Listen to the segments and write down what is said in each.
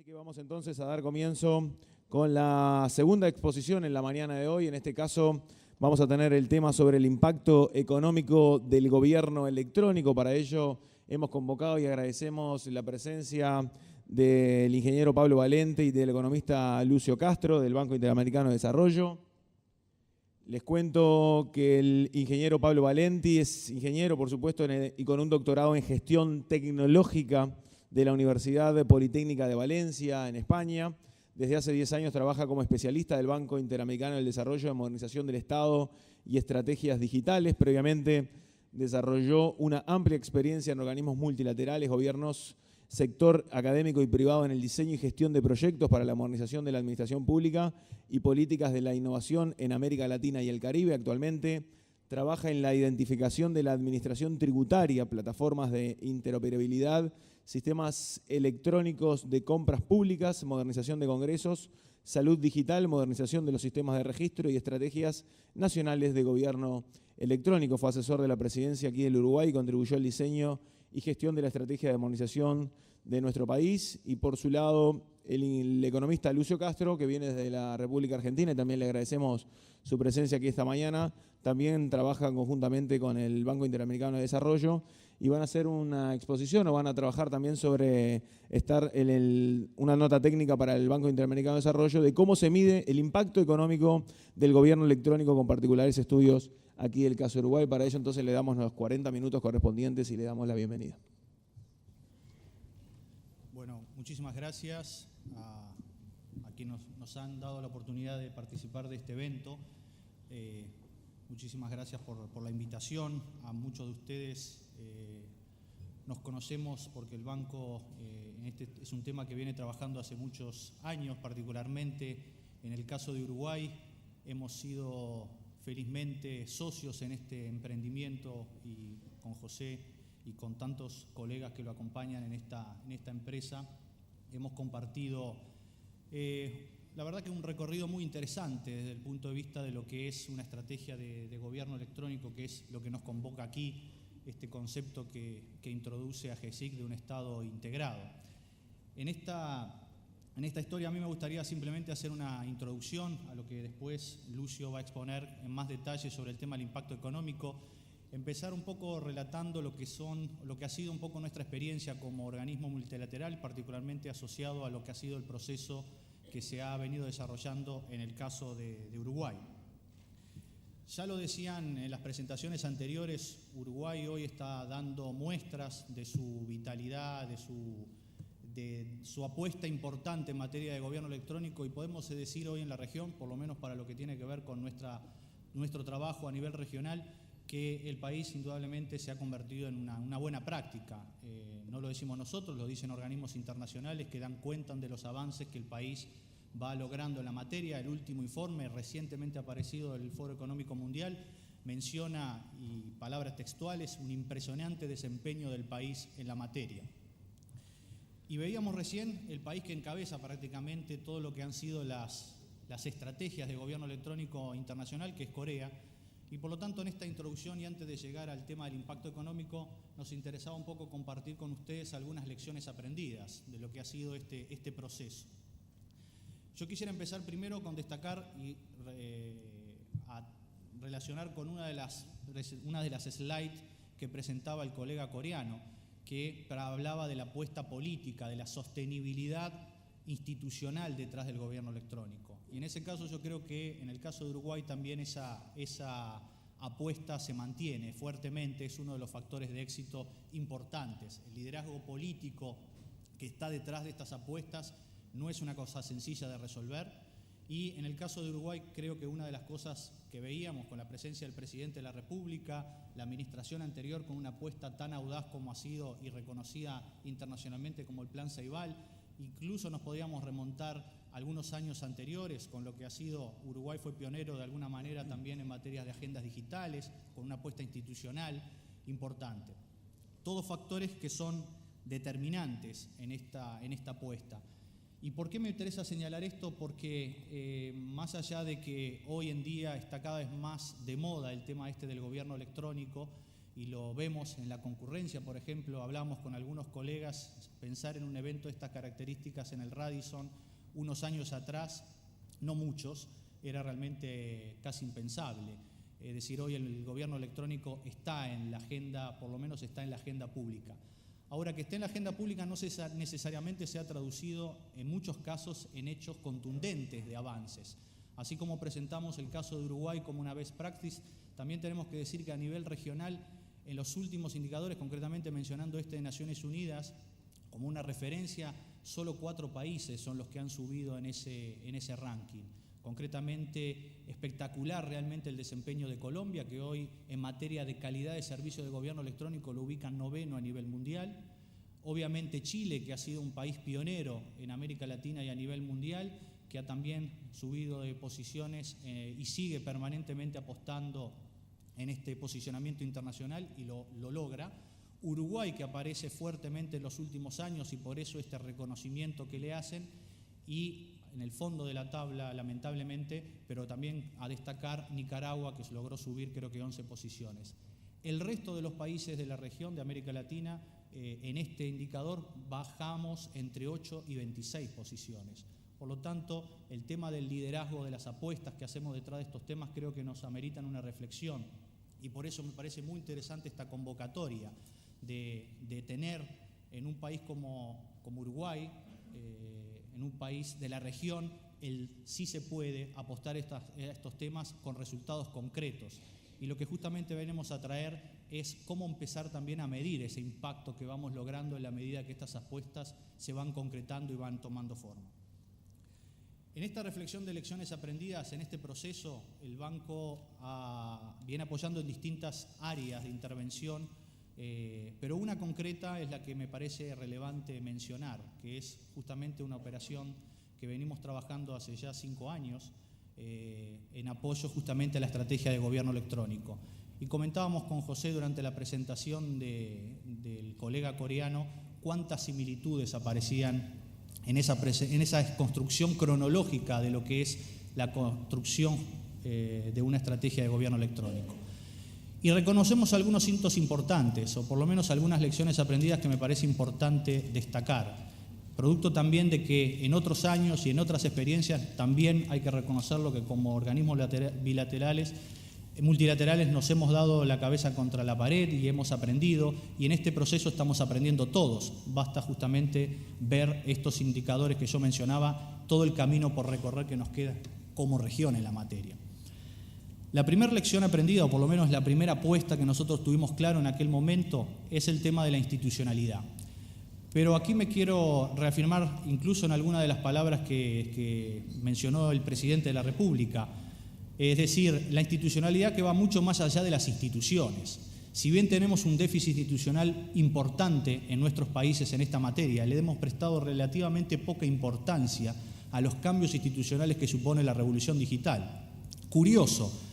que vamos entonces a dar comienzo con la segunda exposición en la mañana de hoy. En este caso vamos a tener el tema sobre el impacto económico del gobierno electrónico. Para ello hemos convocado y agradecemos la presencia del ingeniero Pablo Valenti y del economista Lucio Castro del Banco Interamericano de Desarrollo. Les cuento que el ingeniero Pablo Valenti es ingeniero, por supuesto, y con un doctorado en gestión tecnológica de la Universidad Politécnica de Valencia, en España. Desde hace 10 años trabaja como especialista del Banco Interamericano del Desarrollo en modernización del Estado y estrategias digitales. Previamente desarrolló una amplia experiencia en organismos multilaterales, gobiernos, sector académico y privado en el diseño y gestión de proyectos para la modernización de la administración pública y políticas de la innovación en América Latina y el Caribe. Actualmente trabaja en la identificación de la administración tributaria, plataformas de interoperabilidad, sistemas electrónicos de compras públicas, modernización de congresos, salud digital, modernización de los sistemas de registro y estrategias nacionales de gobierno electrónico. Fue asesor de la presidencia aquí del Uruguay y contribuyó al diseño y gestión de la estrategia de modernización de nuestro país. Y por su lado, el economista Lucio Castro, que viene desde la República Argentina, y también le agradecemos su presencia aquí esta mañana. También trabaja conjuntamente con el Banco Interamericano de Desarrollo y van a hacer una exposición o van a trabajar también sobre una nota técnica para el Banco Interamericano de Desarrollo de cómo se mide el impacto económico del gobierno electrónico con particulares estudios aquí del caso Uruguay. Para ello entonces le damos los 40 minutos correspondientes y le damos la bienvenida. Bueno, muchísimas gracias a quienes nos han dado la oportunidad de participar de este evento. Muchísimas gracias por la invitación. A muchos de ustedes nos conocemos porque el banco es un tema que viene trabajando hace muchos años, particularmente en el caso de Uruguay. Hemos sido felizmente socios en este emprendimiento y con José y con tantos colegas que lo acompañan en esta empresa. Hemos compartido, la verdad que un recorrido muy interesante desde el punto de vista de lo que es una estrategia de gobierno electrónico, que es lo que nos convoca aquí, este concepto que introduce a GESIC de un Estado integrado. En esta historia a mí me gustaría simplemente hacer una introducción a lo que después Lucio va a exponer en más detalle sobre el tema del impacto económico. Empezar un poco relatando lo que ha sido un poco nuestra experiencia como organismo multilateral, particularmente asociado a lo que ha sido el proceso que se ha venido desarrollando en el caso de Uruguay. Ya lo decían en las presentaciones anteriores, Uruguay hoy está dando muestras de su vitalidad, de su apuesta importante en materia de gobierno electrónico, y podemos decir hoy en la región, por lo menos para lo que tiene que ver con nuestro trabajo a nivel regional, que el país indudablemente se ha convertido en una buena práctica. No lo decimos nosotros, lo dicen organismos internacionales que dan cuenta de los avances que el país va logrando en la materia. El último informe recientemente aparecido del Foro Económico Mundial menciona, y palabras textuales, un impresionante desempeño del país en la materia. Y veíamos recién el país que encabeza prácticamente todo lo que han sido las estrategias de gobierno electrónico internacional, que es Corea. Y por lo tanto, en esta introducción y antes de llegar al tema del impacto económico, nos interesaba un poco compartir con ustedes algunas lecciones aprendidas de lo que ha sido este proceso. Yo quisiera empezar primero con destacar y a relacionar con una de las slides que presentaba el colega coreano, que hablaba de la apuesta política, de la sostenibilidad institucional detrás del gobierno electrónico. Y en ese caso yo creo que en el caso de Uruguay también esa apuesta se mantiene fuertemente, es uno de los factores de éxito importantes. El liderazgo político que está detrás de estas apuestas no es una cosa sencilla de resolver, y en el caso de Uruguay creo que una de las cosas que veíamos con la presencia del presidente de la República, la administración anterior con una apuesta tan audaz como ha sido y reconocida internacionalmente como el Plan Ceibal. Incluso nos podíamos remontar algunos años anteriores con lo que ha sido Uruguay. Fue pionero de alguna manera también en materias de agendas digitales, con una apuesta institucional importante. Todos factores que son determinantes en esta apuesta. ¿Y por qué me interesa señalar esto? Porque más allá de que hoy en día está cada vez más de moda el tema del gobierno electrónico y lo vemos en la concurrencia. Por ejemplo, hablamos con algunos colegas, pensar en un evento de estas características en el Radisson unos años atrás, no muchos, era realmente casi impensable. Es decir, hoy el gobierno electrónico está en la agenda, por lo menos está en la agenda pública. Ahora, que esté en la agenda pública no necesariamente se ha traducido en muchos casos en hechos contundentes de avances. Así como presentamos el caso de Uruguay como una best practice, también tenemos que decir que a nivel regional, en los últimos indicadores, concretamente mencionando este de Naciones Unidas, como una referencia, solo 4 países son los que han subido en ese ranking. Concretamente, espectacular realmente el desempeño de Colombia, que hoy en materia de calidad de servicio de gobierno electrónico lo ubican 9º a nivel mundial. Obviamente Chile, que ha sido un país pionero en América Latina y a nivel mundial, que ha también subido de posiciones y sigue permanentemente apostando en este posicionamiento internacional y lo logra. Uruguay, que aparece fuertemente en los últimos años y por eso este reconocimiento que le hacen, y en el fondo de la tabla, lamentablemente, pero también a destacar Nicaragua, que logró subir creo que 11 posiciones. El resto de los países de la región de América Latina, en este indicador bajamos entre 8 y 26 posiciones. Por lo tanto, el tema del liderazgo de las apuestas que hacemos detrás de estos temas creo que nos ameritan una reflexión, y por eso me parece muy interesante esta convocatoria de tener en un país como Uruguay, en un país de la región, sí se puede apostar a estos temas con resultados concretos. Y lo que justamente venimos a traer es cómo empezar también a medir ese impacto que vamos logrando en la medida que estas apuestas se van concretando y van tomando forma. En esta reflexión de lecciones aprendidas, en este proceso, el banco viene apoyando en distintas áreas de intervención, pero una concreta es la que me parece relevante mencionar, que es justamente una operación que venimos trabajando hace ya 5 años en apoyo justamente a la estrategia de gobierno electrónico. Y comentábamos con José durante la presentación del colega coreano cuántas similitudes aparecían en esa construcción cronológica de lo que es la construcción de una estrategia de gobierno electrónico. Y reconocemos algunos hitos importantes, o por lo menos algunas lecciones aprendidas que me parece importante destacar, producto también de que en otros años y en otras experiencias también hay que reconocerlo que como organismos multilaterales nos hemos dado la cabeza contra la pared y hemos aprendido, y en este proceso estamos aprendiendo todos. Basta justamente ver estos indicadores que yo mencionaba, todo el camino por recorrer que nos queda como región en la materia. La primera lección aprendida, o por lo menos la primera apuesta que nosotros tuvimos claro en aquel momento, es el tema de la institucionalidad. Pero aquí me quiero reafirmar incluso en alguna de las palabras que mencionó el presidente de la República. Es decir, la institucionalidad que va mucho más allá de las instituciones. Si bien tenemos un déficit institucional importante en nuestros países en esta materia, le hemos prestado relativamente poca importancia a los cambios institucionales que supone la revolución digital. Curioso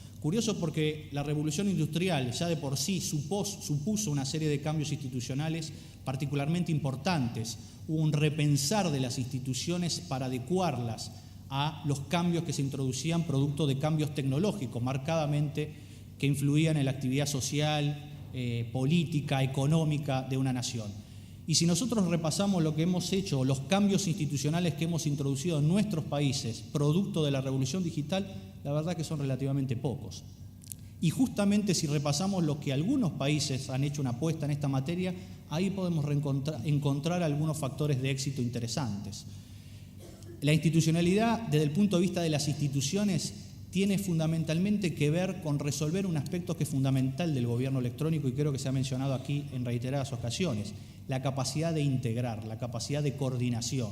porque la revolución industrial ya de por sí supuso una serie de cambios institucionales particularmente importantes. Hubo un repensar de las instituciones para adecuarlas a los cambios que se introducían producto de cambios tecnológicos, marcadamente que influían en la actividad social, política, económica de una nación. Y si nosotros repasamos lo que hemos hecho, los cambios institucionales que hemos introducido en nuestros países, producto de la revolución digital, la verdad que son relativamente pocos. Y justamente si repasamos lo que algunos países han hecho una apuesta en esta materia, ahí podemos encontrar algunos factores de éxito interesantes. La institucionalidad, desde el punto de vista de las instituciones, tiene fundamentalmente que ver con resolver un aspecto que es fundamental del gobierno electrónico y creo que se ha mencionado aquí en reiteradas ocasiones, la capacidad de integrar, la capacidad de coordinación.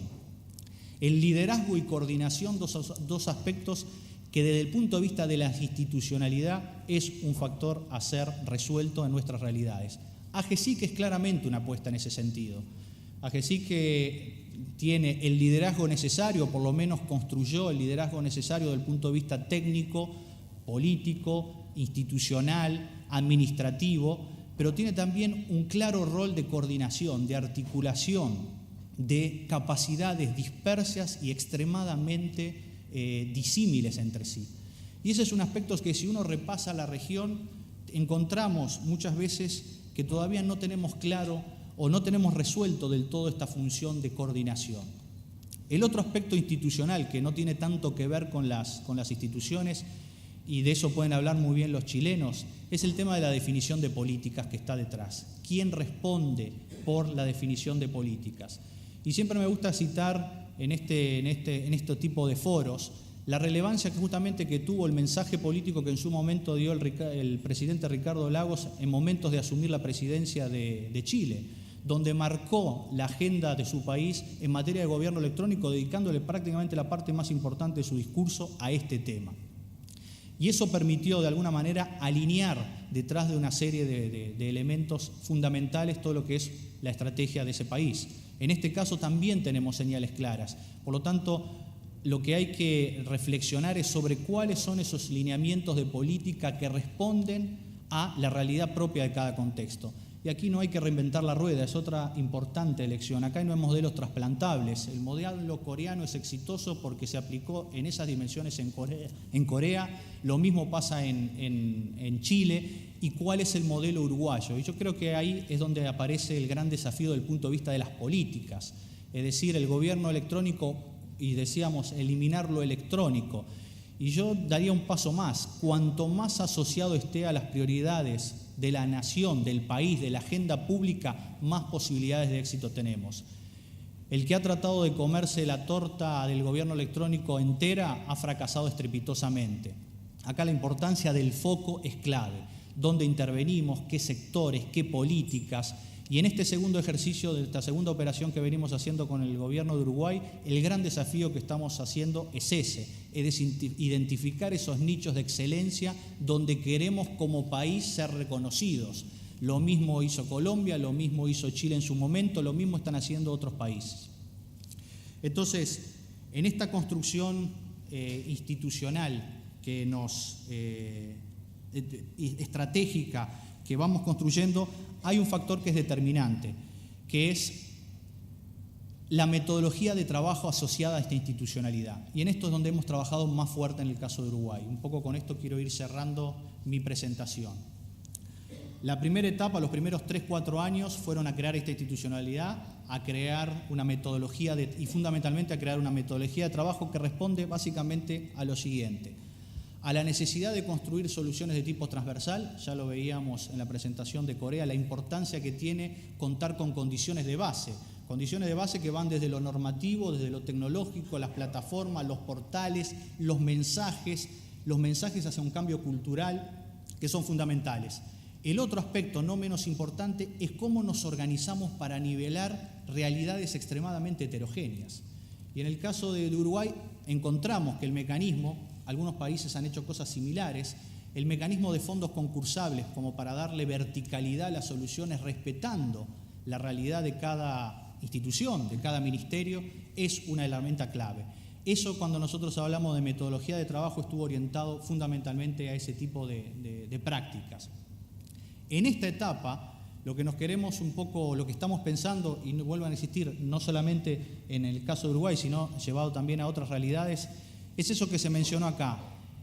El liderazgo y coordinación, dos aspectos que desde el punto de vista de la institucionalidad es un factor a ser resuelto en nuestras realidades. AGESIC es claramente una apuesta en ese sentido. AGESIC tiene el liderazgo necesario, por lo menos construyó el liderazgo necesario desde el punto de vista técnico, político, institucional, administrativo, pero tiene también un claro rol de coordinación, de articulación, de capacidades dispersas y extremadamente disímiles entre sí. Y ese es un aspecto que si uno repasa la región encontramos muchas veces que todavía no tenemos claro o no tenemos resuelto del todo esta función de coordinación. El otro aspecto institucional que no tiene tanto que ver con las instituciones, y de eso pueden hablar muy bien los chilenos, es el tema de la definición de políticas que está detrás. ¿Quién responde por la definición de políticas? Y siempre me gusta citar en este tipo de foros la relevancia que justamente que tuvo el mensaje político que en su momento dio el presidente Ricardo Lagos en momentos de asumir la presidencia de Chile, donde marcó la agenda de su país en materia de gobierno electrónico, dedicándole prácticamente la parte más importante de su discurso a este tema. Y eso permitió de alguna manera alinear detrás de una serie de elementos fundamentales todo lo que es la estrategia de ese país. En este caso también tenemos señales claras. Por lo tanto, lo que hay que reflexionar es sobre cuáles son esos lineamientos de política que responden a la realidad propia de cada contexto. Y aquí no hay que reinventar la rueda, es otra importante lección. Acá no hay modelos trasplantables. El modelo coreano es exitoso porque se aplicó en esas dimensiones en Corea. Lo mismo pasa en Chile. ¿Y cuál es el modelo uruguayo? Y yo creo que ahí es donde aparece el gran desafío desde el punto de vista de las políticas. Es decir, el gobierno electrónico, y decíamos, eliminar lo electrónico. Y yo daría un paso más. Cuanto más asociado esté a las prioridades de la nación, del país, de la agenda pública, más posibilidades de éxito tenemos. El que ha tratado de comerse la torta del gobierno electrónico entera ha fracasado estrepitosamente. Acá la importancia del foco es clave. ¿Dónde intervenimos? ¿Qué sectores? ¿Qué políticas? Y en este segundo ejercicio, de esta segunda operación que venimos haciendo con el gobierno de Uruguay, el gran desafío que estamos haciendo es ese, es identificar esos nichos de excelencia donde queremos como país ser reconocidos. Lo mismo hizo Colombia, lo mismo hizo Chile en su momento, lo mismo están haciendo otros países. Entonces, en esta construcción institucional que estratégica que vamos construyendo, hay un factor que es determinante, que es la metodología de trabajo asociada a esta institucionalidad. Y en esto es donde hemos trabajado más fuerte en el caso de Uruguay. Un poco con esto quiero ir cerrando mi presentación. La primera etapa, los primeros 3-4 años, fueron a crear esta institucionalidad, a crear una metodología y fundamentalmente a crear una metodología de trabajo que responde básicamente a lo siguiente: a la necesidad de construir soluciones de tipo transversal. Ya lo veíamos en la presentación de Corea, la importancia que tiene contar con condiciones de base que van desde lo normativo, desde lo tecnológico, las plataformas, los portales, los mensajes hacia un cambio cultural que son fundamentales. El otro aspecto no menos importante es cómo nos organizamos para nivelar realidades extremadamente heterogéneas. Y en el caso de Uruguay encontramos que el mecanismo, algunos países han hecho cosas similares, el mecanismo de fondos concursables como para darle verticalidad a las soluciones respetando la realidad de cada institución, de cada ministerio, es una herramienta clave. Eso, cuando nosotros hablamos de metodología de trabajo, estuvo orientado fundamentalmente a ese tipo de prácticas. En esta etapa, lo que nos queremos un poco, lo que estamos pensando, y vuelvan a insistir, no solamente en el caso de Uruguay, sino llevado también a otras realidades, es eso que se mencionó acá,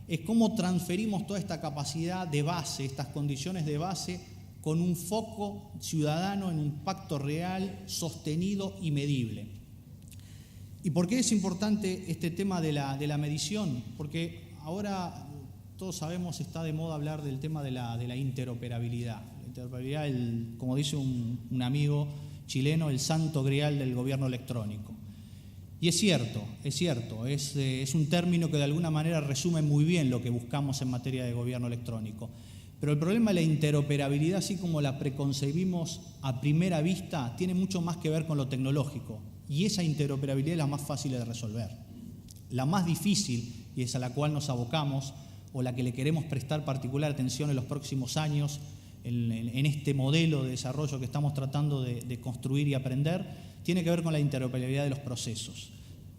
es cómo transferimos toda esta capacidad de base, estas condiciones de base, con un foco ciudadano en un impacto real, sostenido y medible. ¿Y por qué es importante este tema de la medición? Porque ahora todos sabemos, está de moda hablar del tema de la interoperabilidad. La interoperabilidad, como dice un amigo chileno, el santo grial del gobierno electrónico. Y es cierto, es un término que de alguna manera resume muy bien lo que buscamos en materia de gobierno electrónico. Pero el problema de la interoperabilidad, así como la preconcebimos a primera vista, tiene mucho más que ver con lo tecnológico. Y esa interoperabilidad es la más fácil de resolver. La más difícil, y es a la cual nos abocamos, o la que le queremos prestar particular atención en los próximos años, en este modelo de desarrollo que estamos tratando de construir y aprender, tiene que ver con la interoperabilidad de los procesos.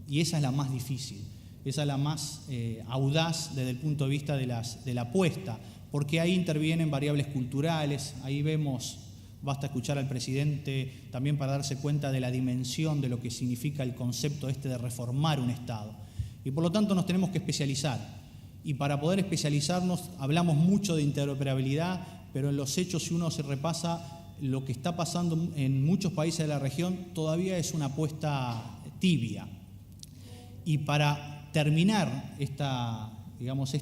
Y esa es la más difícil, esa es la más audaz desde el punto de vista de la apuesta, porque ahí intervienen variables culturales, ahí vemos, basta escuchar al presidente también para darse cuenta de la dimensión de lo que significa el concepto de reformar un Estado. Y por lo tanto nos tenemos que especializar. Y para poder especializarnos hablamos mucho de interoperabilidad, pero en los hechos, si uno se repasa lo que está pasando en muchos países de la región, todavía es una apuesta tibia. Y para terminar esta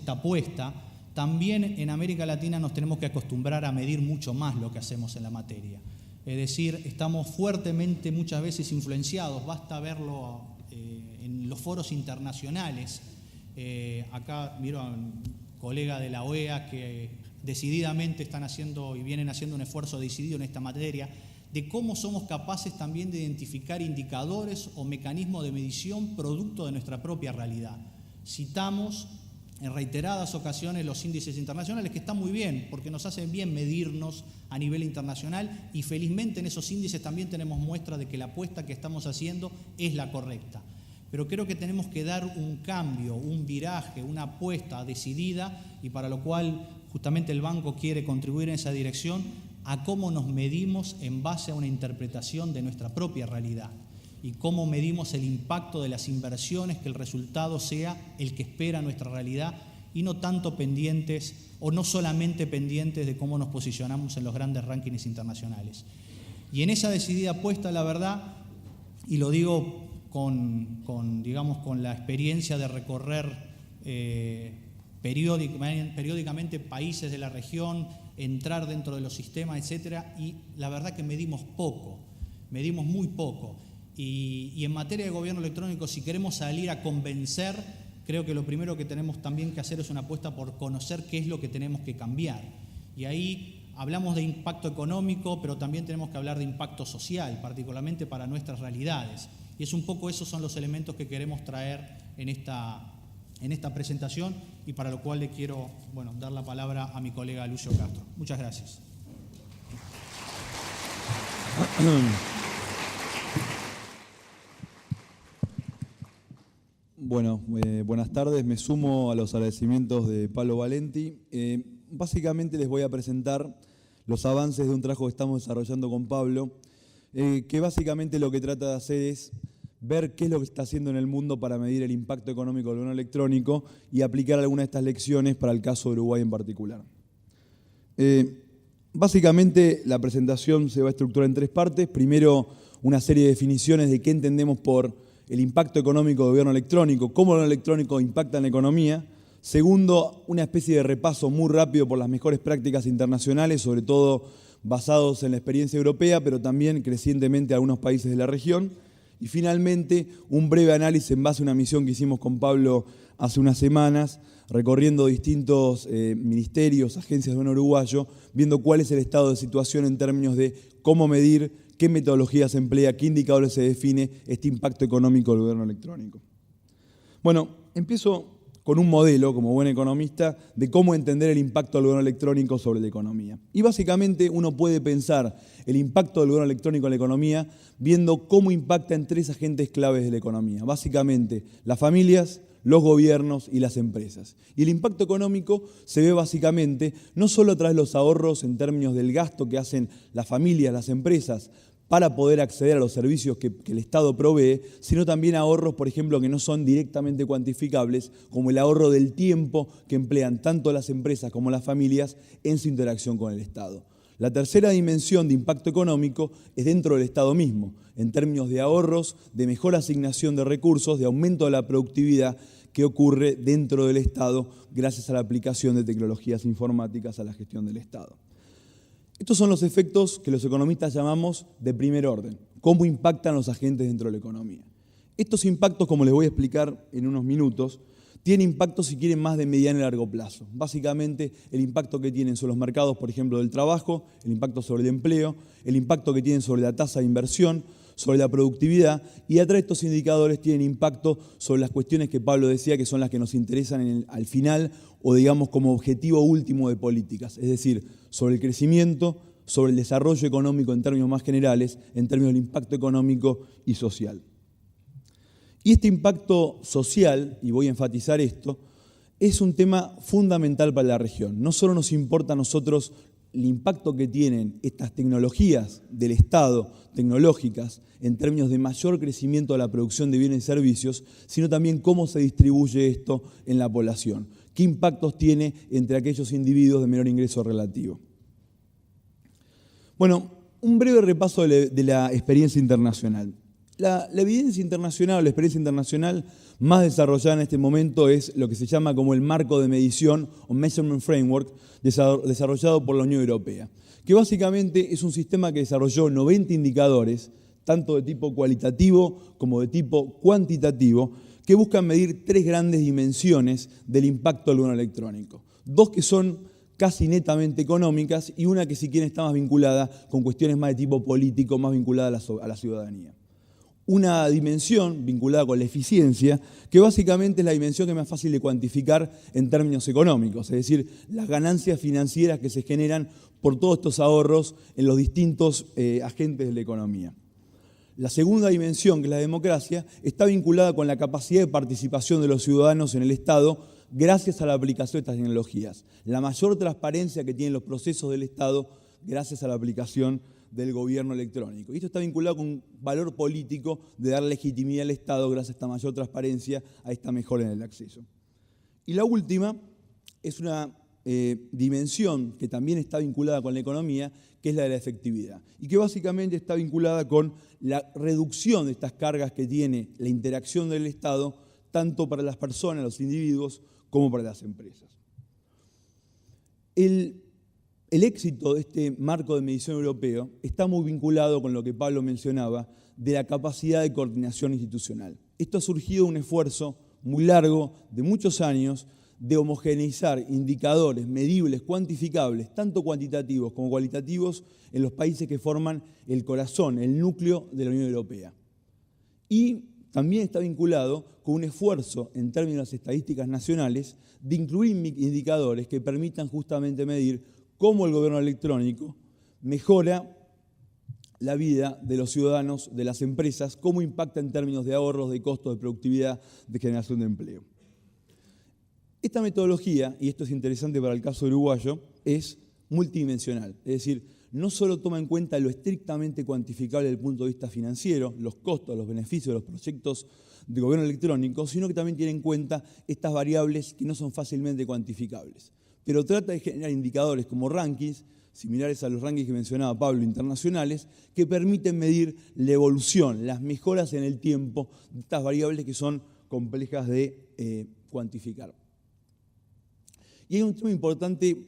apuesta, también en América Latina nos tenemos que acostumbrar a medir mucho más lo que hacemos en la materia. Es decir, estamos fuertemente muchas veces influenciados, basta verlo en los foros internacionales. Acá miro a un colega de la OEA que decididamente están haciendo y vienen haciendo un esfuerzo decidido en esta materia, de cómo somos capaces también de identificar indicadores o mecanismos de medición producto de nuestra propia realidad. Citamos en reiteradas ocasiones los índices internacionales, que están muy bien, porque nos hacen bien medirnos a nivel internacional, y felizmente en esos índices también tenemos muestra de que la apuesta que estamos haciendo es la correcta. Pero creo que tenemos que dar un cambio, un viraje, una apuesta decidida, y para lo cual justamente el banco quiere contribuir en esa dirección, a cómo nos medimos en base a una interpretación de nuestra propia realidad y cómo medimos el impacto de las inversiones, que el resultado sea el que espera nuestra realidad, y no tanto pendientes o no solamente pendientes de cómo nos posicionamos en los grandes rankings internacionales. Y en esa decidida apuesta, la verdad, y lo digo con la experiencia de recorrer periódicamente países de la región, entrar dentro de los sistemas, etcétera, y la verdad que medimos muy poco. Y en materia de gobierno electrónico, si queremos salir a convencer, creo que lo primero que tenemos también que hacer es una apuesta por conocer qué es lo que tenemos que cambiar. Y ahí hablamos de impacto económico, pero también tenemos que hablar de impacto social, particularmente para nuestras realidades. Y es un poco esos son los elementos que queremos traer en esta presentación, y para lo cual le quiero dar la palabra a mi colega Lucio Castro. Muchas gracias. Bueno, buenas tardes. Me sumo a los agradecimientos de Pablo Valenti. Básicamente les voy a presentar los avances de un trabajo que estamos desarrollando con Pablo, que básicamente lo que trata de hacer es ver qué es lo que está haciendo en el mundo para medir el impacto económico del gobierno electrónico y aplicar algunas de estas lecciones para el caso de Uruguay en particular. Básicamente la presentación se va a estructurar en tres partes. Primero, una serie de definiciones de qué entendemos por el impacto económico del gobierno electrónico, cómo el gobierno electrónico impacta en la economía. Segundo, una especie de repaso muy rápido por las mejores prácticas internacionales, sobre todo basados en la experiencia europea, pero también crecientemente algunos países de la región. Y finalmente, un breve análisis en base a una misión que hicimos con Pablo hace unas semanas, recorriendo distintos ministerios, agencias de gobierno uruguayo, viendo cuál es el estado de situación en términos de cómo medir, qué metodología se emplea, qué indicadores se define este impacto económico del gobierno electrónico. Bueno, empiezo con un modelo, como buen economista, de cómo entender el impacto del gobierno electrónico sobre la economía. Y básicamente uno puede pensar el impacto del gobierno electrónico en la economía viendo cómo impacta en tres agentes claves de la economía. Básicamente, las familias, los gobiernos y las empresas. Y el impacto económico se ve básicamente no solo a través de los ahorros en términos del gasto que hacen las familias, las empresas, para poder acceder a los servicios que el Estado provee, sino también ahorros, por ejemplo, que no son directamente cuantificables, como el ahorro del tiempo que emplean tanto las empresas como las familias en su interacción con el Estado. La tercera dimensión de impacto económico es dentro del Estado mismo, en términos de ahorros, de mejor asignación de recursos, de aumento de la productividad que ocurre dentro del Estado gracias a la aplicación de tecnologías informáticas a la gestión del Estado. Estos son los efectos que los economistas llamamos de primer orden, cómo impactan los agentes dentro de la economía. Estos impactos, como les voy a explicar en unos minutos, tienen impactos, si quieren, más de mediano y largo plazo. Básicamente, el impacto que tienen sobre los mercados, por ejemplo, del trabajo, el impacto sobre el empleo, el impacto que tienen sobre la tasa de inversión, sobre la productividad, y atrás de estos indicadores tienen impacto sobre las cuestiones que Pablo decía que son las que nos interesan al final o digamos como objetivo último de políticas, es decir, sobre el crecimiento, sobre el desarrollo económico en términos más generales, en términos del impacto económico y social. Y este impacto social, y voy a enfatizar esto, es un tema fundamental para la región. No solo nos importa a nosotros el impacto que tienen estas tecnologías del Estado, tecnológicas, en términos de mayor crecimiento de la producción de bienes y servicios, sino también cómo se distribuye esto en la población. ¿Qué impactos tiene entre aquellos individuos de menor ingreso relativo? Bueno, un breve repaso de la experiencia internacional. La evidencia internacional, la experiencia internacional más desarrollada en este momento es lo que se llama como el marco de medición o Measurement Framework desarrollado por la Unión Europea, que básicamente es un sistema que desarrolló 90 indicadores, tanto de tipo cualitativo como de tipo cuantitativo, que buscan medir 3 grandes dimensiones del impacto del gobierno electrónico. 2 que son casi netamente económicas y una que si quieren está más vinculada con cuestiones más de tipo político, más vinculada a la ciudadanía. Una dimensión vinculada con la eficiencia, que básicamente es la dimensión que es más fácil de cuantificar en términos económicos, es decir, las ganancias financieras que se generan por todos estos ahorros en los distintos agentes de la economía. La segunda dimensión, que es la democracia, está vinculada con la capacidad de participación de los ciudadanos en el Estado gracias a la aplicación de estas tecnologías. La mayor transparencia que tienen los procesos del Estado gracias a la aplicación del gobierno electrónico. Y esto está vinculado con un valor político de dar legitimidad al Estado gracias a esta mayor transparencia, a esta mejora en el acceso. Y la última es una dimensión que también está vinculada con la economía, que es la de la efectividad, y que básicamente está vinculada con la reducción de estas cargas que tiene la interacción del Estado, tanto para las personas, los individuos, como para las empresas. El éxito de este marco de medición europeo está muy vinculado con lo que Pablo mencionaba, de la capacidad de coordinación institucional. Esto ha surgido de un esfuerzo muy largo, de muchos años, de homogeneizar indicadores medibles, cuantificables, tanto cuantitativos como cualitativos, en los países que forman el corazón, el núcleo de la Unión Europea. Y también está vinculado con un esfuerzo en términos de las estadísticas nacionales de incluir indicadores que permitan justamente medir cómo el gobierno electrónico mejora la vida de los ciudadanos, de las empresas, cómo impacta en términos de ahorros, de costos, de productividad, de generación de empleo. Esta metodología, y esto es interesante para el caso uruguayo, es multidimensional, es decir, no solo toma en cuenta lo estrictamente cuantificable desde el punto de vista financiero, los costos, los beneficios de los proyectos de gobierno electrónico, sino que también tiene en cuenta estas variables que no son fácilmente cuantificables. Pero trata de generar indicadores como rankings, similares a los rankings que mencionaba Pablo, internacionales, que permiten medir la evolución, las mejoras en el tiempo de estas variables que son complejas de cuantificar. Y hay un tema importante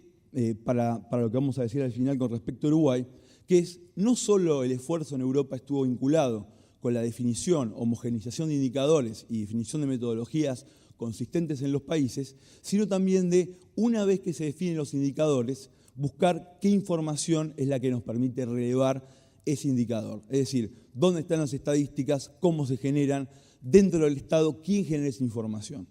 para lo que vamos a decir al final con respecto a Uruguay, que es no solo el esfuerzo en Europa estuvo vinculado con la definición, homogeneización de indicadores y definición de metodologías consistentes en los países, sino también de, una vez que se definen los indicadores, buscar qué información es la que nos permite relevar ese indicador. Es decir, dónde están las estadísticas, cómo se generan, dentro del Estado, quién genera esa información.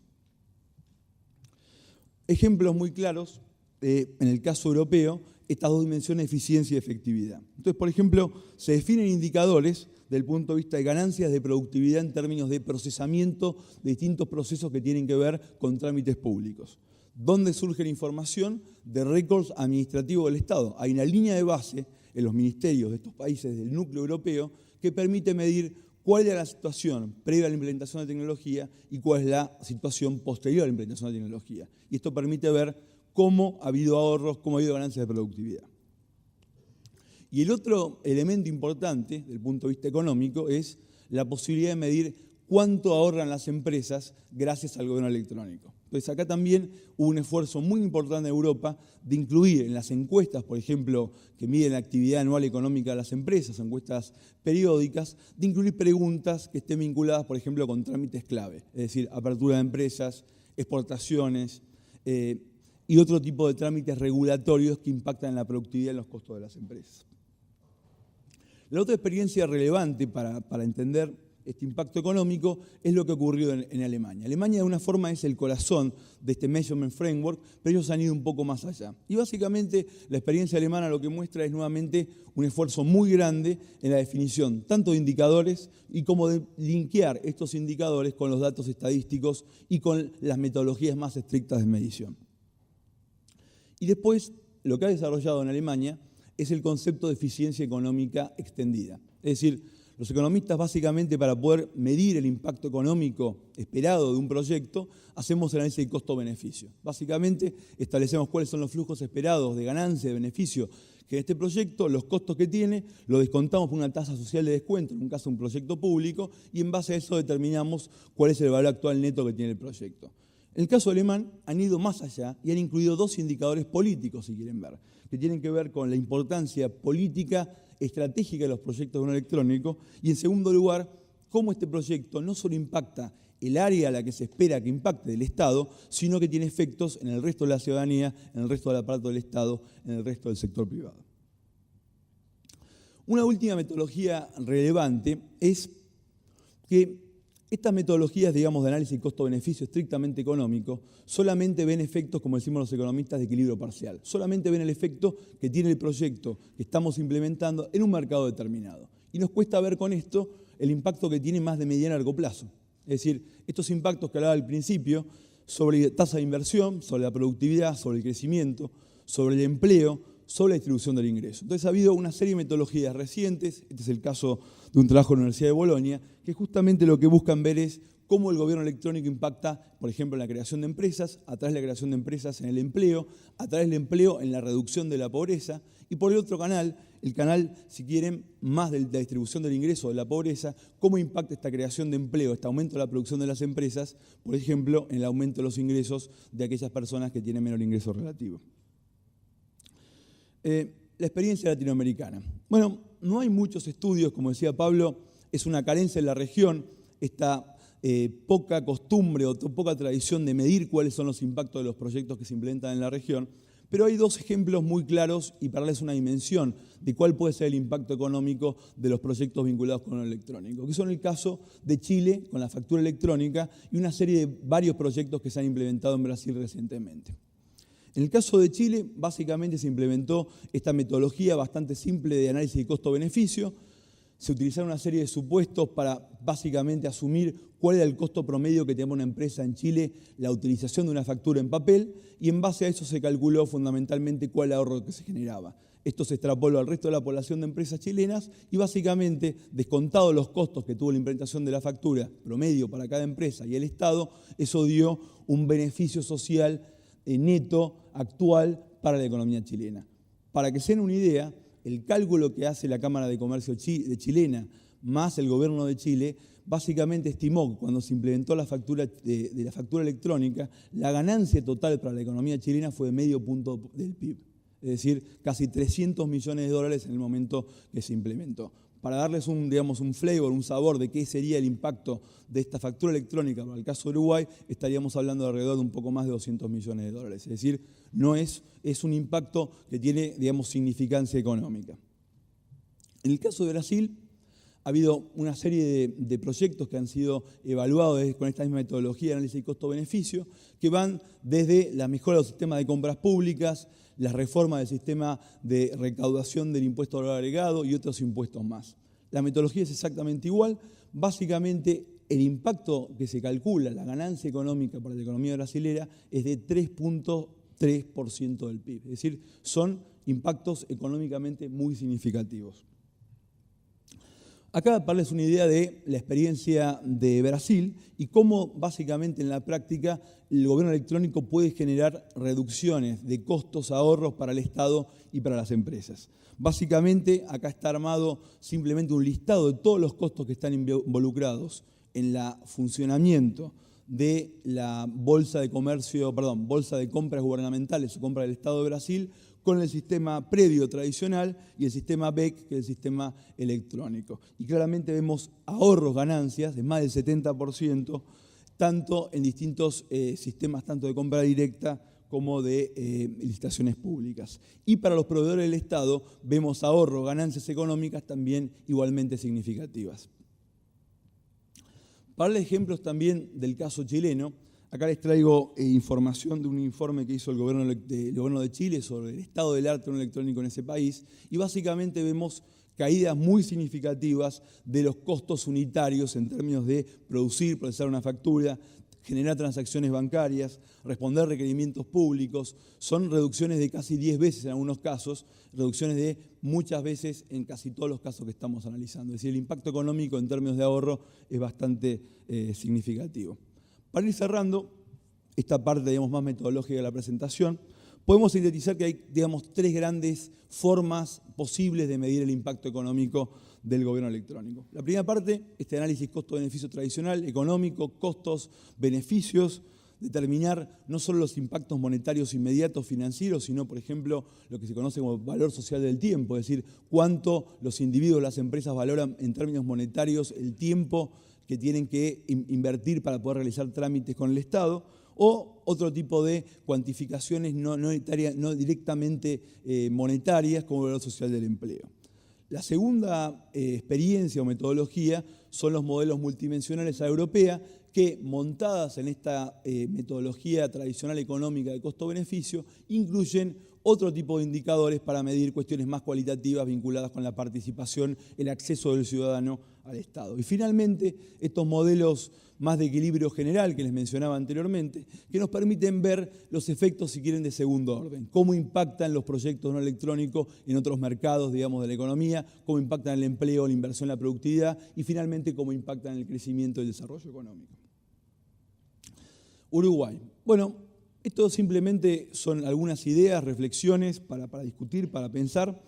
Ejemplos muy claros, en el caso europeo, estas 2 dimensiones, eficiencia y efectividad. Entonces, por ejemplo, se definen indicadores desde el punto de vista de ganancias de productividad en términos de procesamiento de distintos procesos que tienen que ver con trámites públicos. ¿Dónde surge la información? De récords administrativos del Estado. Hay una línea de base en los ministerios de estos países del núcleo europeo que permite medir cuál era la situación previa a la implementación de tecnología y cuál es la situación posterior a la implementación de tecnología. Y esto permite ver cómo ha habido ahorros, cómo ha habido ganancias de productividad. Y el otro elemento importante, desde el punto de vista económico, es la posibilidad de medir cuánto ahorran las empresas gracias al gobierno electrónico. Entonces acá también hubo un esfuerzo muy importante en Europa de incluir en las encuestas, por ejemplo, que miden la actividad anual económica de las empresas, encuestas periódicas, de incluir preguntas que estén vinculadas, por ejemplo, con trámites clave, es decir, apertura de empresas, exportaciones y otro tipo de trámites regulatorios que impactan en la productividad y en los costos de las empresas. La otra experiencia relevante para entender este impacto económico es lo que ocurrió en Alemania. Alemania de alguna forma es el corazón de este Measurement Framework, pero ellos han ido un poco más allá. Y básicamente la experiencia alemana lo que muestra es nuevamente un esfuerzo muy grande en la definición tanto de indicadores y como de linkear estos indicadores con los datos estadísticos y con las metodologías más estrictas de medición. Y después lo que ha desarrollado en Alemania es el concepto de eficiencia económica extendida. Es decir, los economistas básicamente para poder medir el impacto económico esperado de un proyecto, hacemos el análisis de costo-beneficio. Básicamente establecemos cuáles son los flujos esperados de ganancia, de beneficio Que en este proyecto los costos que tiene lo descontamos por una tasa social de descuento, en un caso un proyecto público, y en base a eso determinamos cuál es el valor actual neto que tiene el proyecto. En el caso alemán han ido más allá y han incluido 2 indicadores políticos, si quieren ver, que tienen que ver con la importancia política estratégica de los proyectos de gobierno electrónico y, en segundo lugar, cómo este proyecto no solo impacta el área a la que se espera que impacte del Estado, sino que tiene efectos en el resto de la ciudadanía, en el resto del aparato del Estado, en el resto del sector privado. Una última metodología relevante es que estas metodologías, digamos, de análisis costo-beneficio estrictamente económico, solamente ven efectos, como decimos los economistas, de equilibrio parcial. Solamente ven el efecto que tiene el proyecto que estamos implementando en un mercado determinado. Y nos cuesta ver con esto el impacto que tiene más de mediano a largo plazo. Es decir, estos impactos que hablaba al principio sobre tasa de inversión, sobre la productividad, sobre el crecimiento, sobre el empleo, sobre la distribución del ingreso. Entonces ha habido una serie de metodologías recientes, este es el caso de un trabajo en la Universidad de Bolonia, que justamente lo que buscan ver es cómo el gobierno electrónico impacta, por ejemplo, en la creación de empresas, a través de la creación de empresas en el empleo, a través del empleo en la reducción de la pobreza, y por el otro canal, el canal, si quieren, más de la distribución del ingreso de la pobreza, cómo impacta esta creación de empleo, este aumento de la producción de las empresas, por ejemplo, en el aumento de los ingresos de aquellas personas que tienen menor ingreso relativo. La experiencia latinoamericana. Bueno, no hay muchos estudios, como decía Pablo, es una carencia en la región, esta poca costumbre o poca tradición de medir cuáles son los impactos de los proyectos que se implementan en la región, pero hay 2 ejemplos muy claros y para darles una dimensión de cuál puede ser el impacto económico de los proyectos vinculados con lo electrónico, que son el caso de Chile con la factura electrónica y una serie de varios proyectos que se han implementado en Brasil recientemente. En el caso de Chile, básicamente se implementó esta metodología bastante simple de análisis de costo-beneficio. Se utilizaron una serie de supuestos para básicamente asumir cuál era el costo promedio que tenía una empresa en Chile, la utilización de una factura en papel, y en base a eso se calculó fundamentalmente cuál ahorro que se generaba. Esto se extrapoló al resto de la población de empresas chilenas y básicamente, descontados los costos que tuvo la implementación de la factura promedio para cada empresa y el Estado, eso dio un beneficio social neto actual para la economía chilena. Para que se den una idea, el cálculo que hace la Cámara de Comercio chilena más el gobierno de Chile, básicamente estimó que cuando se implementó la factura de la factura electrónica, la ganancia total para la economía chilena fue de medio punto del PIB. Es decir, casi 300 millones de dólares en el momento que se implementó. Para darles un flavor, un sabor de qué sería el impacto de esta factura electrónica para el caso de Uruguay, estaríamos hablando de alrededor de un poco más de 200 millones de dólares. Es decir, no es un impacto que tiene, significancia económica. En el caso de Brasil, ha habido una serie de proyectos que han sido evaluados con esta misma metodología de análisis de costo-beneficio, que van desde la mejora del sistema de compras públicas, la reforma del sistema de recaudación del impuesto al valor agregado y otros impuestos más. La metodología es exactamente igual. Básicamente, el impacto que se calcula, la ganancia económica para la economía brasilera, es de 3.3% del PIB. Es decir, son impactos económicamente muy significativos. Acá para darles una idea de la experiencia de Brasil y cómo básicamente en la práctica el gobierno electrónico puede generar reducciones de costos, ahorros para el Estado y para las empresas. Básicamente acá está armado simplemente un listado de todos los costos que están involucrados en el funcionamiento de la bolsa de compras gubernamentales o compra del Estado de Brasil, con el sistema previo tradicional y el sistema BEC, que es el sistema electrónico. Y claramente vemos ahorros, ganancias de más del 70%, tanto en distintos sistemas, tanto de compra directa como de licitaciones públicas. Y para los proveedores del Estado vemos ahorros, ganancias económicas también igualmente significativas. Para darles ejemplos también del caso chileno, acá les traigo información de un informe que hizo el gobierno de Chile sobre el estado del arte electrónico en ese país y básicamente vemos caídas muy significativas de los costos unitarios en términos de producir, procesar una factura, generar transacciones bancarias, responder requerimientos públicos. Son reducciones de casi 10 veces en algunos casos, reducciones de muchas veces en casi todos los casos que estamos analizando. Es decir, el impacto económico en términos de ahorro es bastante significativo. Para ir cerrando esta parte, más metodológica de la presentación, podemos sintetizar que hay, digamos, tres grandes formas posibles de medir el impacto económico del gobierno electrónico. La primera parte, este análisis costo-beneficio tradicional, económico, costos, beneficios, determinar no solo los impactos monetarios inmediatos financieros, sino, por ejemplo, lo que se conoce como valor social del tiempo, es decir, cuánto los individuos, las empresas valoran en términos monetarios el tiempo que tienen que invertir para poder realizar trámites con el Estado, o otro tipo de cuantificaciones no directamente monetarias, como el valor social del empleo. La segunda experiencia o metodología son los modelos multidimensionales a la europea, que montadas en esta metodología tradicional económica de costo-beneficio, incluyen otro tipo de indicadores para medir cuestiones más cualitativas vinculadas con la participación, el acceso del ciudadano al Estado. Y finalmente, estos modelos más de equilibrio general que les mencionaba anteriormente, que nos permiten ver los efectos, si quieren, de segundo orden. Cómo impactan los proyectos no electrónicos en otros mercados, digamos, de la economía, cómo impactan el empleo, la inversión, la productividad y finalmente cómo impactan el crecimiento y el desarrollo económico. Uruguay. Bueno, esto simplemente son algunas ideas, reflexiones para discutir, para pensar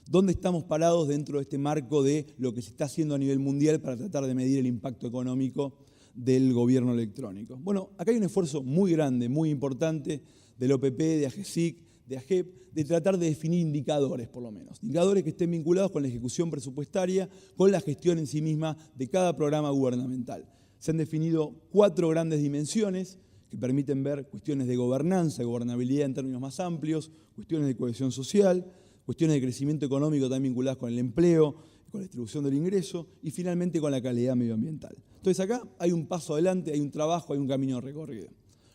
dónde estamos parados dentro de este marco de lo que se está haciendo a nivel mundial para tratar de medir el impacto económico del gobierno electrónico. Bueno, acá hay un esfuerzo muy grande, muy importante del OPP, de AGESIC, de AGEP, de tratar de definir indicadores, por lo menos. Indicadores que estén vinculados con la ejecución presupuestaria, con la gestión en sí misma de cada programa gubernamental. Se han definido 4 grandes dimensiones que permiten ver cuestiones de gobernanza, de gobernabilidad en términos más amplios, cuestiones de cohesión social, cuestiones de crecimiento económico también vinculadas con el empleo, con la distribución del ingreso y finalmente con la calidad medioambiental. Entonces acá hay un paso adelante, hay un trabajo, hay un camino recorrido.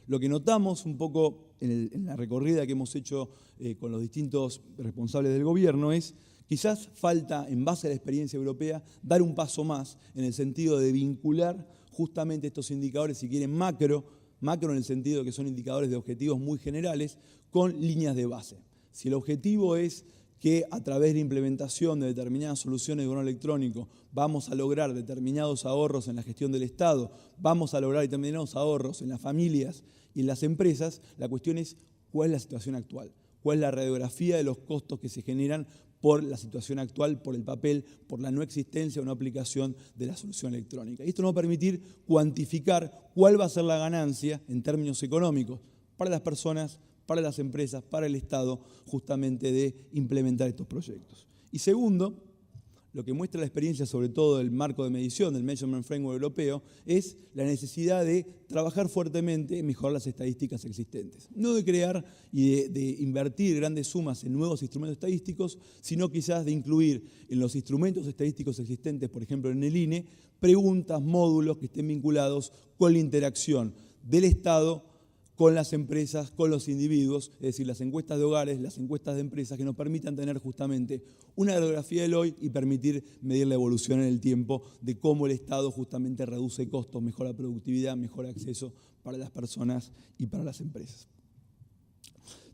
Lo que notamos un poco en la recorrida que hemos hecho con los distintos responsables del gobierno es quizás falta, en base a la experiencia europea, dar un paso más en el sentido de vincular justamente estos indicadores, si quieren, macro en el sentido de que son indicadores de objetivos muy generales, con líneas de base. Si el objetivo es que a través de la implementación de determinadas soluciones de gobierno electrónico vamos a lograr determinados ahorros en la gestión del Estado, vamos a lograr determinados ahorros en las familias y en las empresas, la cuestión es cuál es la situación actual, cuál es la radiografía de los costos que se generan por la situación actual, por el papel, por la no existencia o no aplicación de la solución electrónica. Y esto nos va a permitir cuantificar cuál va a ser la ganancia en términos económicos para las personas, para las empresas, para el Estado, justamente de implementar estos proyectos. Y segundo, lo que muestra la experiencia, sobre todo del marco de medición, del Measurement Framework europeo, es la necesidad de trabajar fuertemente en mejorar las estadísticas existentes. No de crear y de invertir grandes sumas en nuevos instrumentos estadísticos, sino quizás de incluir en los instrumentos estadísticos existentes, por ejemplo en el INE, preguntas, módulos que estén vinculados con la interacción del Estado con las empresas, con los individuos, es decir, las encuestas de hogares, las encuestas de empresas que nos permitan tener justamente una radiografía del hoy y permitir medir la evolución en el tiempo de cómo el Estado justamente reduce costos, mejora productividad, mejora acceso para las personas y para las empresas.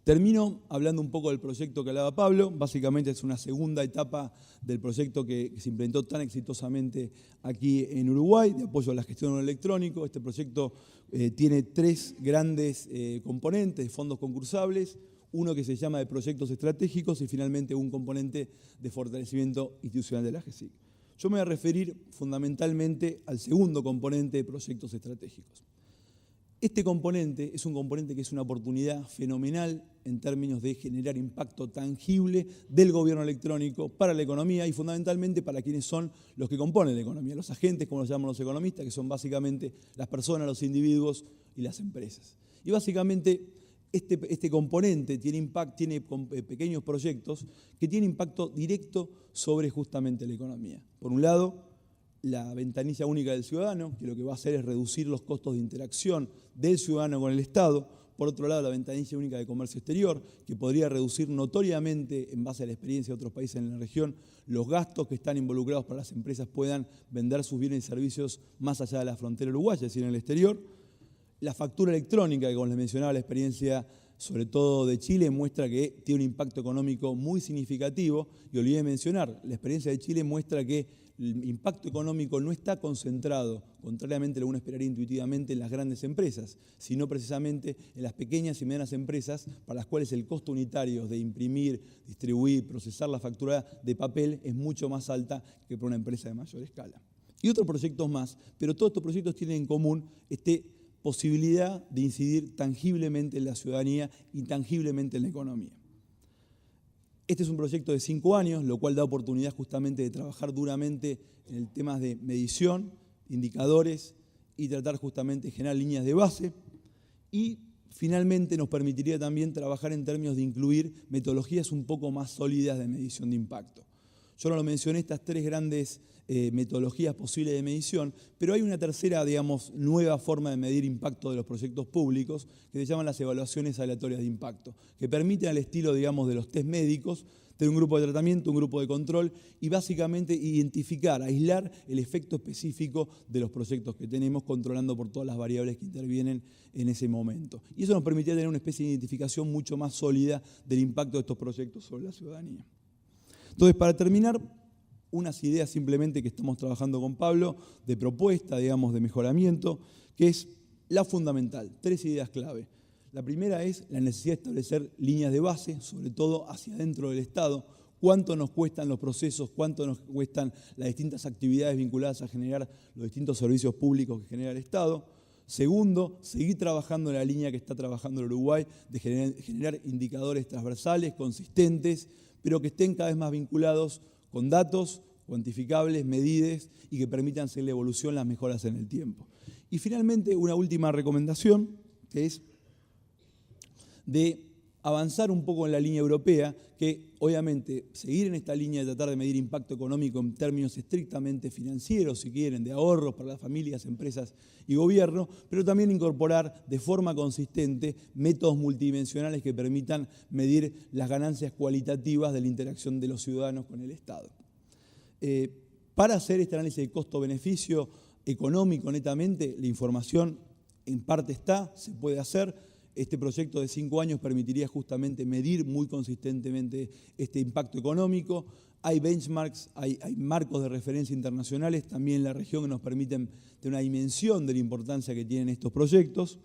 Termino hablando un poco del proyecto que hablaba Pablo. Básicamente es una segunda etapa del proyecto que se implementó tan exitosamente aquí en Uruguay, de apoyo a la gestión electrónico. Este proyecto tiene 3 grandes componentes, fondos concursables, uno que se llama de proyectos estratégicos y finalmente un componente de fortalecimiento institucional de la AGESIC. Yo me voy a referir fundamentalmente al segundo componente de proyectos estratégicos. Este componente es un componente que es una oportunidad fenomenal en términos de generar impacto tangible del gobierno electrónico para la economía y fundamentalmente para quienes son los que componen la economía, los agentes, como los llaman los economistas, que son básicamente las personas, los individuos y las empresas. Y básicamente este componente tiene pequeños proyectos que tienen impacto directo sobre justamente la economía. Por un lado, la ventanilla única del ciudadano, que lo que va a hacer es reducir los costos de interacción del ciudadano con el Estado. Por otro lado, la ventanilla única de comercio exterior, que podría reducir notoriamente, en base a la experiencia de otros países en la región, los gastos que están involucrados para que las empresas puedan vender sus bienes y servicios más allá de la frontera uruguaya, es decir, en el exterior. La factura electrónica, que como les mencionaba, la experiencia sobre todo de Chile, muestra que tiene un impacto económico muy significativo. Y olvidé mencionar, la experiencia de Chile muestra que el impacto económico no está concentrado, contrariamente a lo que uno esperaría intuitivamente, en las grandes empresas, sino precisamente en las pequeñas y medianas empresas para las cuales el costo unitario de imprimir, distribuir, procesar la factura de papel es mucho más alta que para una empresa de mayor escala. Y otros proyectos más, pero todos estos proyectos tienen en común esta posibilidad de incidir tangiblemente en la ciudadanía y tangiblemente en la economía. Este es un proyecto de 5 años, lo cual da oportunidad justamente de trabajar duramente en el tema de medición, indicadores y tratar justamente de generar líneas de base. Y finalmente nos permitiría también trabajar en términos de incluir metodologías un poco más sólidas de medición de impacto. Yo no lo mencioné, estas 3 grandes metodologías posibles de medición, pero hay una tercera, digamos, nueva forma de medir impacto de los proyectos públicos que se llaman las evaluaciones aleatorias de impacto, que permiten al estilo, digamos, de los test médicos, tener un grupo de tratamiento, un grupo de control y básicamente identificar, aislar el efecto específico de los proyectos que tenemos, controlando por todas las variables que intervienen en ese momento. Y eso nos permitiría tener una especie de identificación mucho más sólida del impacto de estos proyectos sobre la ciudadanía. Entonces, para terminar, unas ideas simplemente que estamos trabajando con Pablo, de propuesta, digamos, de mejoramiento, que es la fundamental, 3 ideas clave. La primera es la necesidad de establecer líneas de base, sobre todo hacia adentro del Estado. ¿Cuánto nos cuestan los procesos? ¿Cuánto nos cuestan las distintas actividades vinculadas a generar los distintos servicios públicos que genera el Estado? Segundo, seguir trabajando en la línea que está trabajando el Uruguay, de generar indicadores transversales, consistentes, pero que estén cada vez más vinculados con datos cuantificables, medibles y que permitan seguir la evolución, las mejoras en el tiempo. Y finalmente, una última recomendación, que es de avanzar un poco en la línea europea, que obviamente seguir en esta línea de tratar de medir impacto económico en términos estrictamente financieros, si quieren, de ahorros para las familias, empresas y gobierno, pero también incorporar de forma consistente métodos multidimensionales que permitan medir las ganancias cualitativas de la interacción de los ciudadanos con el Estado. Para hacer este análisis de costo-beneficio económico netamente, la información en parte está, se puede hacer. Este proyecto de 5 años permitiría justamente medir muy consistentemente este impacto económico. Hay benchmarks, hay marcos de referencia internacionales también en la región que nos permiten tener una dimensión de la importancia que tienen estos proyectos.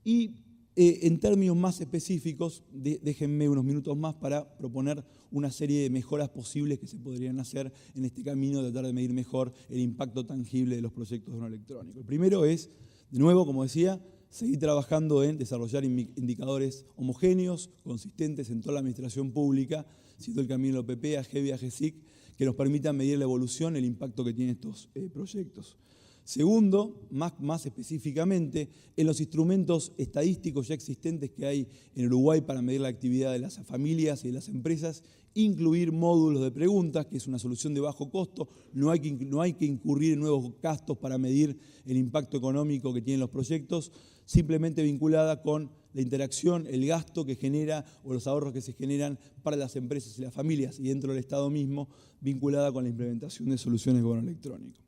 Y en términos más específicos, déjenme unos minutos más para proponer una serie de mejoras posibles que se podrían hacer en este camino de tratar de medir mejor el impacto tangible de los proyectos de oro electrónico. El primero es, de nuevo, como decía, seguir trabajando en desarrollar indicadores homogéneos, consistentes en toda la administración pública, siendo el camino de OPP, AGEB y AGESIC, que nos permitan medir la evolución, el impacto que tienen estos proyectos. Segundo, más específicamente, en los instrumentos estadísticos ya existentes que hay en Uruguay para medir la actividad de las familias y de las empresas, incluir módulos de preguntas, que es una solución de bajo costo. No hay que incurrir en nuevos gastos para medir el impacto económico que tienen los proyectos, simplemente vinculada con la interacción, el gasto que genera o los ahorros que se generan para las empresas y las familias, y dentro del Estado mismo, vinculada con la implementación de soluciones de gobierno electrónico.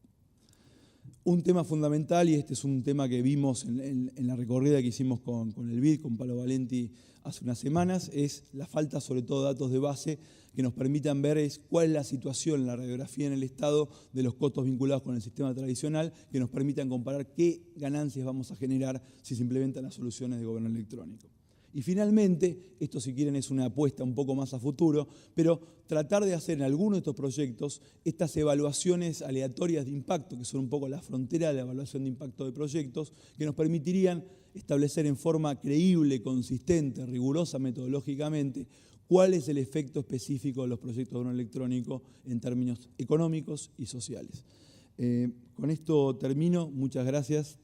Un tema fundamental, y este es un tema que vimos en la recorrida que hicimos con el BID, con Palo Valenti hace unas semanas, es la falta sobre todo de datos de base que nos permitan ver cuál es la situación en la radiografía en el Estado de los costos vinculados con el sistema tradicional, que nos permitan comparar qué ganancias vamos a generar si se implementan las soluciones de gobierno electrónico. Y finalmente, esto si quieren es una apuesta un poco más a futuro, pero tratar de hacer en algunos de estos proyectos estas evaluaciones aleatorias de impacto, que son un poco la frontera de la evaluación de impacto de proyectos, que nos permitirían establecer en forma creíble, consistente, rigurosa metodológicamente, cuál es el efecto específico de los proyectos de gobierno electrónico en términos económicos y sociales. Con esto termino. Muchas gracias.